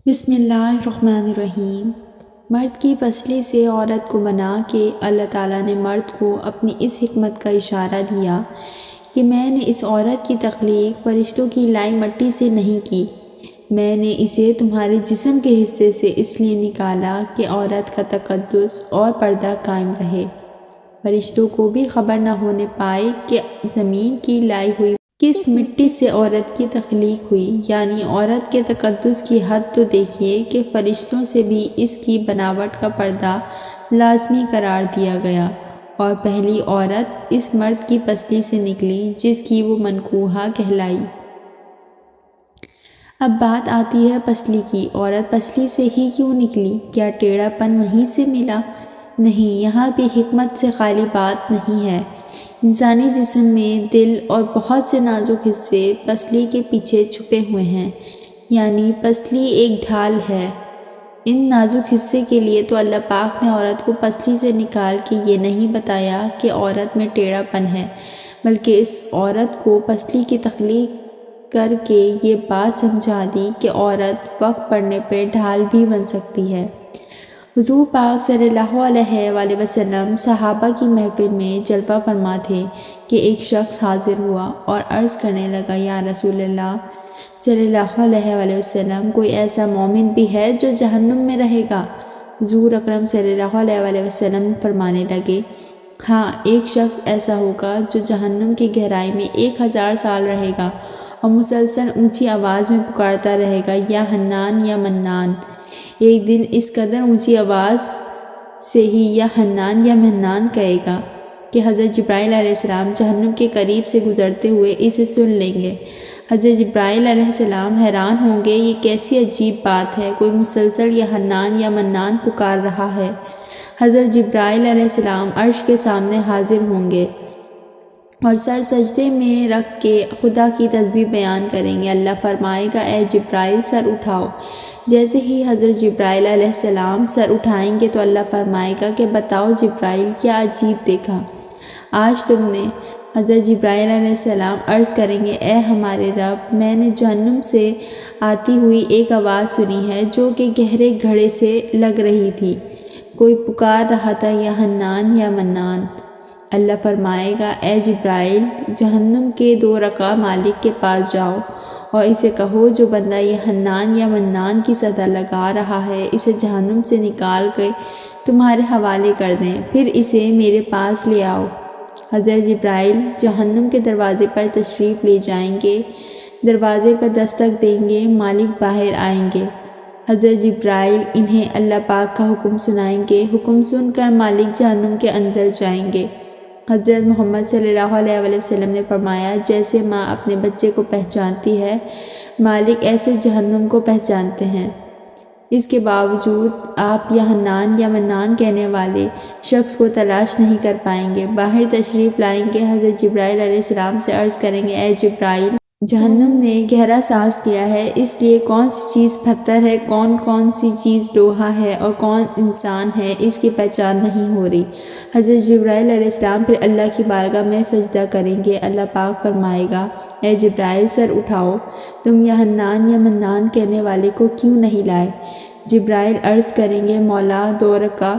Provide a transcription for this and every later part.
بسم اللہ الرحمن الرحیم۔ مرد کی پسلی سے عورت کو بنا کے اللہ تعالیٰ نے مرد کو اپنی اس حکمت کا اشارہ دیا کہ میں نے اس عورت کی تخلیق فرشتوں کی لائی مٹی سے نہیں کی، میں نے اسے تمہارے جسم کے حصے سے اس لیے نکالا کہ عورت کا تقدس اور پردہ قائم رہے، فرشتوں کو بھی خبر نہ ہونے پائے کہ زمین کی لائی ہوئی کس مٹی سے عورت کی تخلیق ہوئی۔ یعنی عورت کے تقدس کی حد تو دیکھیے کہ فرشتوں سے بھی اس کی بناوٹ کا پردہ لازمی قرار دیا گیا، اور پہلی عورت اس مرد کی پسلی سے نکلی جس کی وہ منکوحہ کہلائی۔ اب بات آتی ہے پسلی کی۔ عورت پسلی سے ہی کیوں نکلی؟ کیا ٹیڑھا پن وہیں سے ملا؟ نہیں، یہاں بھی حکمت سے خالی بات نہیں ہے۔ انسانی جسم میں دل اور بہت سے نازک حصے پسلی کے پیچھے چھپے ہوئے ہیں، یعنی پسلی ایک ڈھال ہے۔ ان نازک حصے کے لیے تو اللہ پاک نے عورت کو پسلی سے نکال کے یہ نہیں بتایا کہ عورت میں ٹیڑھا پن ہے، بلکہ اس عورت کو پسلی کی تخلیق کر کے یہ بات سمجھا دی کہ عورت وقت پڑنے پہ ڈھال بھی بن سکتی ہے۔ حضور پاک صلی اللہ علیہ وآلہ وسلم صحابہ کی محفل میں جلوہ فرما تھے کہ ایک شخص حاضر ہوا اور عرض کرنے لگا، یا رسول اللہ صلی اللہ علیہ وآلہ وسلم، کوئی ایسا مومن بھی ہے جو جہنم میں رہے گا؟ حضور اکرم صلی اللہ علیہ وآلہ وسلم فرمانے لگے، ہاں، ایک شخص ایسا ہوگا جو جہنم کی گہرائی میں 1000 سال رہے گا اور مسلسل اونچی آواز میں پکارتا رہے گا، یا حنان یا منان۔ ایک دن اس قدر اونچی آواز سے ہی یا حنان یا منان کہے گا کہ حضرت جبرائیل علیہ السلام جہنم کے قریب سے گزرتے ہوئے اسے سن لیں گے۔ حضرت جبرائیل علیہ السلام حیران ہوں گے، یہ کیسی عجیب بات ہے، کوئی مسلسل یا حنان یا منان پکار رہا ہے۔ حضرت جبرائیل علیہ السلام عرش کے سامنے حاضر ہوں گے اور سر سجدے میں رکھ کے خدا کی تسبیح بیان کریں گے۔ اللہ فرمائے گا، اے جبرائیل سر اٹھاؤ۔ جیسے ہی حضرت جبرائیل علیہ السلام سر اٹھائیں گے تو اللہ فرمائے گا کہ بتاؤ جبرائیل، کیا عجیب دیکھا آج تم نے؟ حضرت جبرائیل علیہ السلام عرض کریں گے، اے ہمارے رب، میں نے جہنم سے آتی ہوئی ایک آواز سنی ہے جو کہ گہرے گھڑے سے لگ رہی تھی، کوئی پکار رہا تھا، یا حنان یا منان۔ اللہ فرمائے گا، اے جبرائیل، جہنم کے 2 رکع مالک کے پاس جاؤ اور اسے کہو جو بندہ یہ حنان یا منان کی صدا لگا رہا ہے اسے جہنم سے نکال کے تمہارے حوالے کر دیں، پھر اسے میرے پاس لے آؤ۔ حضرت جبرائیل جہنم کے دروازے پر تشریف لے جائیں گے، دروازے پر دستک دیں گے، مالک باہر آئیں گے۔ حضرت جبرائیل انہیں اللہ پاک کا حکم سنائیں گے، حکم سن کر مالک جہنم کے اندر جائیں گے۔ حضرت محمد صلی اللہ علیہ وآلہ وسلم نے فرمایا، جیسے ماں اپنے بچے کو پہچانتی ہے، مالک ایسے جہنم کو پہچانتے ہیں۔ اس کے باوجود آپ یا حنان یا منان کہنے والے شخص کو تلاش نہیں کر پائیں گے۔ باہر تشریف لائیں گے، حضرت جبرائیل علیہ السلام سے عرض کریں گے، اے جبرائیل، جہنم نے گہرا سانس لیا ہے، اس لیے کون سی چیز پتھر ہے، کون سی چیز لوہا ہے اور کون انسان ہے، اس کی پہچان نہیں ہو رہی۔ حضرت جبرائیل علیہ السلام پھر اللہ کی بارگاہ میں سجدہ کریں گے۔ اللہ پاک فرمائے گا، اے جبرائیل سر اٹھاؤ، تم یا حنان یا منان کہنے والے کو کیوں نہیں لائے؟ جبرائیل عرض کریں گے، مولا 2 رکعہ۔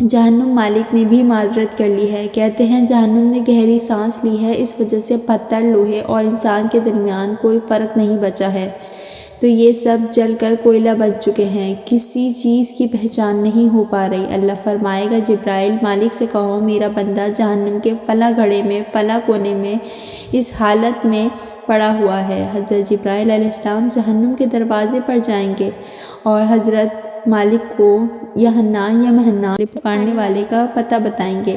جہنم مالک نے بھی معذرت کر لی ہے، کہتے ہیں جہنم نے گہری سانس لی ہے، اس وجہ سے پتھر، لوہے اور انسان کے درمیان کوئی فرق نہیں بچا ہے، تو یہ سب جل کر کوئلہ بن چکے ہیں، کسی چیز کی پہچان نہیں ہو پا رہی۔ اللہ فرمائے گا، جبرائیل مالک سے کہو میرا بندہ جہنم کے فلاں گھڑے میں فلاں کونے میں اس حالت میں پڑا ہوا ہے۔ حضرت جبرائیل علیہ السلام جہنم کے دروازے پر جائیں گے اور حضرت مالک کو یا حنان یا منان پکارنے والے کا پتہ بتائیں گے۔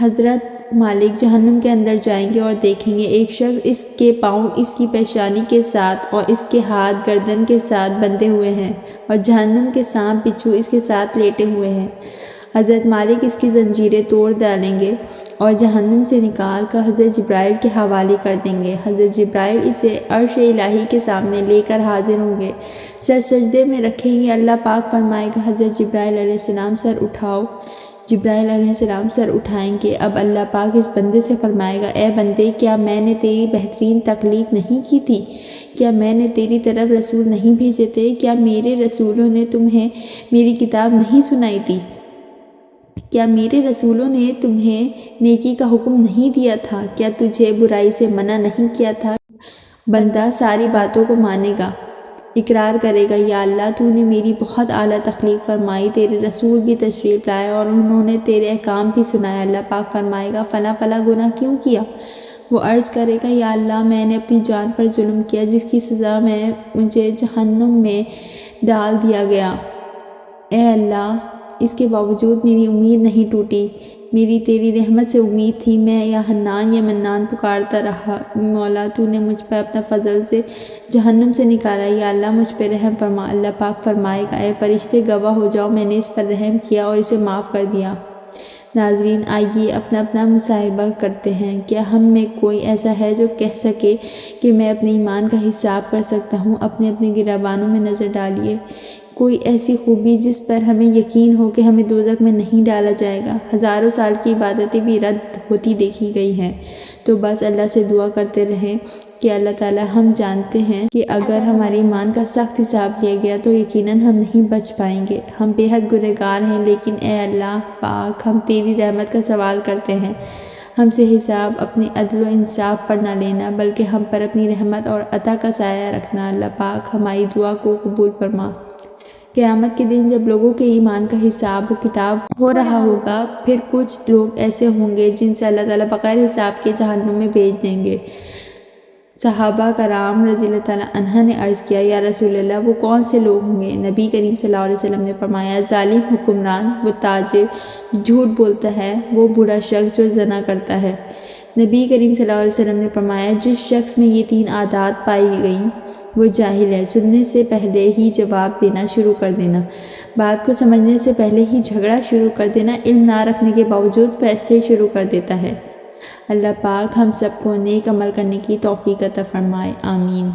حضرت مالک جہنم کے اندر جائیں گے اور دیکھیں گے ایک شخص، اس کے پاؤں اس کی پیشانی کے ساتھ اور اس کے ہاتھ گردن کے ساتھ بندھے ہوئے ہیں اور جہنم کے سانپ بچھو اس کے ساتھ لیٹے ہوئے ہیں۔ حضرت مالک اس کی زنجیریں توڑ ڈالیں گے اور جہنم سے نکال کر حضرت جبرائیل کے حوالے کر دیں گے۔ حضرت جبرائیل اسے عرش الہی کے سامنے لے کر حاضر ہوں گے، سر سجدے میں رکھیں گے۔ اللہ پاک فرمائے گا، حضرت جبرائیل علیہ السلام سر اٹھاؤ۔ جبرائیل علیہ السلام سر اٹھائیں گے۔ اب اللہ پاک اس بندے سے فرمائے گا، اے بندے، کیا میں نے تیری بہترین تخلیق نہیں کی تھی؟ کیا میں نے تیری طرف رسول نہیں بھیجے تھے؟ کیا میرے رسولوں نے تمہیں میری کتاب نہیں سنائی تھی؟ کیا میرے رسولوں نے تمہیں نیکی کا حکم نہیں دیا تھا؟ کیا تجھے برائی سے منع نہیں کیا تھا؟ بندہ ساری باتوں کو مانے گا، اقرار کرے گا، یا اللہ تو نے میری بہت اعلیٰ تخلیق فرمائی، تیرے رسول بھی تشریف لائے اور انہوں نے تیرے احکام بھی سنائے۔ اللہ پاک فرمائے گا، فلاں فلاں گناہ کیوں کیا؟ وہ عرض کرے گا، یا اللہ میں نے اپنی جان پر ظلم کیا جس کی سزا میں مجھے جہنم میں ڈال دیا گیا۔ اے اللہ، اس کے باوجود میری امید نہیں ٹوٹی، میری تیری رحمت سے امید تھی، میں یا حنان یا منان پکارتا رہا، مولا تو نے مجھ پر اپنا فضل سے جہنم سے نکالا، یا اللہ مجھ پہ رحم فرما۔ اللہ پاک فرمائے گا، اے فرشتے گواہ ہو جاؤ، میں نے اس پر رحم کیا اور اسے معاف کر دیا۔ ناظرین، آئیے اپنا اپنا مصاحبہ کرتے ہیں۔ کیا ہم میں کوئی ایسا ہے جو کہہ سکے کہ میں اپنے ایمان کا حساب کر سکتا ہوں؟ اپنے اپنے گریبانوں میں نظر ڈالیے، کوئی ایسی خوبی جس پر ہمیں یقین ہو کہ ہمیں دوزخ میں نہیں ڈالا جائے گا؟ ہزاروں سال کی عبادتیں بھی رد ہوتی دیکھی گئی ہیں، تو بس اللہ سے دعا کرتے رہیں کہ اللہ تعالی، ہم جانتے ہیں کہ اگر ہمارے ایمان کا سخت حساب لیا گیا تو یقیناً ہم نہیں بچ پائیں گے۔ ہم بے حد گنہگار ہیں، لیکن اے اللہ پاک، ہم تیری رحمت کا سوال کرتے ہیں، ہم سے حساب اپنے عدل و انصاف پر نہ لینا، بلکہ ہم پر اپنی رحمت اور عطا کا سایہ رکھنا۔ اللہ پاک ہماری دعا کو قبول فرما۔ قیامت کے دن جب لوگوں کے ایمان کا حساب و کتاب ہو رہا ہوگا، پھر کچھ لوگ ایسے ہوں گے جن سے اللہ تعالیٰ بغیر حساب کے جہنم میں بھیج دیں گے۔ صحابہ کرام رضی اللہ تعالیٰ عنہ نے عرض کیا، یا رسول اللہ، وہ کون سے لوگ ہوں گے؟ نبی کریم صلی اللہ علیہ وسلم نے فرمایا، ظالم حکمران، وہ تاجر جو جھوٹ بولتا ہے، وہ بوڑھا شخص جو زنا کرتا ہے۔ نبی کریم صلی اللہ علیہ وسلم نے فرمایا، جس شخص میں یہ 3 عادات پائی گئیں وہ جاہل ہے۔ سننے سے پہلے ہی جواب دینا شروع کر دینا، بات کو سمجھنے سے پہلے ہی جھگڑا شروع کر دینا، علم نہ رکھنے کے باوجود فیصلے شروع کر دیتا ہے۔ اللہ پاک ہم سب کو نیک عمل کرنے کی توفیق عطا فرمائے، آمین۔